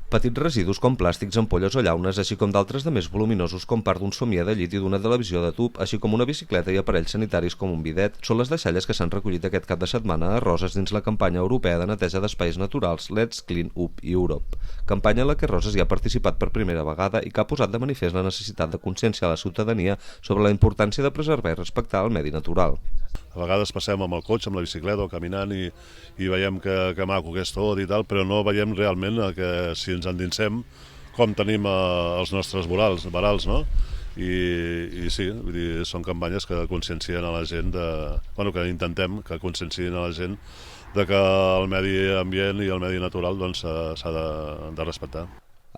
Petits residus com plàstics, ampolles o llaunes, així com d'altres de més voluminosos com part d'un somier de llit i d'una televisió de tub, així com una bicicleta i aparells sanitaris com un bidet, són les deixalles que s'han recollit aquest cap de setmana a Roses dins la campanya europea de neteja d'espais naturals Let's Clean Up Europe, campanya en la que Roses hi ha participat per primera vegada i que ha posat de manifest la necessitat de conscienciar la ciutadania sobre la importància de preservar i respectar el medi natural. A vegades passem amb el cotxe, amb la bicicleta o caminant i veiem que maco que és tot i tal, però no veiem realment que si ens endinsem com tenim els nostres vorals, no? I sí, vull dir, són campanyes que consciencien a la gent, que intentem que consciencien a la gent de que el medi ambient i el medi natural s'ha de respectar.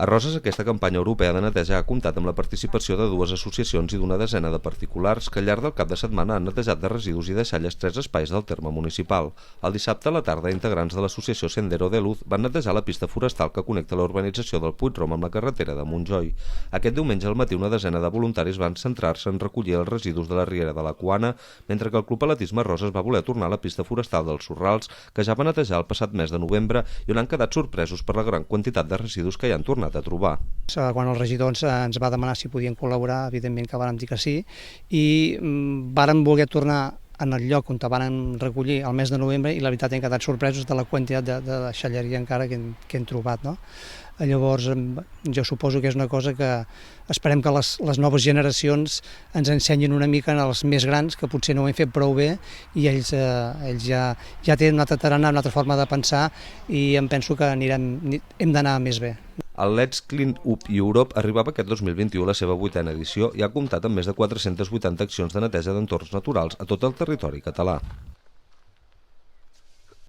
A Roses, aquesta campanya europea de neteja ha comptat amb la participació de 2 associacions i d'una desena de particulars que al llarg del cap de setmana han netejat de residus i deixalles 3 espais del terme municipal. El dissabte a la tarda, integrants de l'associació Sendero de Luz van netejar la pista forestal que connecta la urbanització del Puigrom amb la carretera de Montjoi. Aquest diumenge al matí una desena de voluntaris van centrar-se en recollir els residus de la riera de la Cuana, mentre que el Club Atletisme Roses va voler tornar a la pista forestal dels Sorrals, que ja va netejar el passat mes de novembre i on han quedat sorpresos per la gran quantitat de residus que hi han tornat a trobar. Quan el regidor ens va demanar si podien col·laborar, evidentment que vàrem dir que sí, i vàrem voler tornar en el lloc on vàrem recollir el mes de novembre i la veritat hem quedat sorpresos de la quantitat de deixalleria encara que hem trobat, no? Llavors, jo suposo que és una cosa que esperem que les noves generacions ens ensenyin una mica als més grans, que potser no ho hem fet prou bé i ells ja tenen una altra tarannà, una altra forma de pensar i em penso que hem d'anar més bé. El Let's Clean Up Europe arribava aquest 2021 a la seva 8a edició i ha comptat amb més de 480 accions de neteja d'entorns naturals a tot el territori català.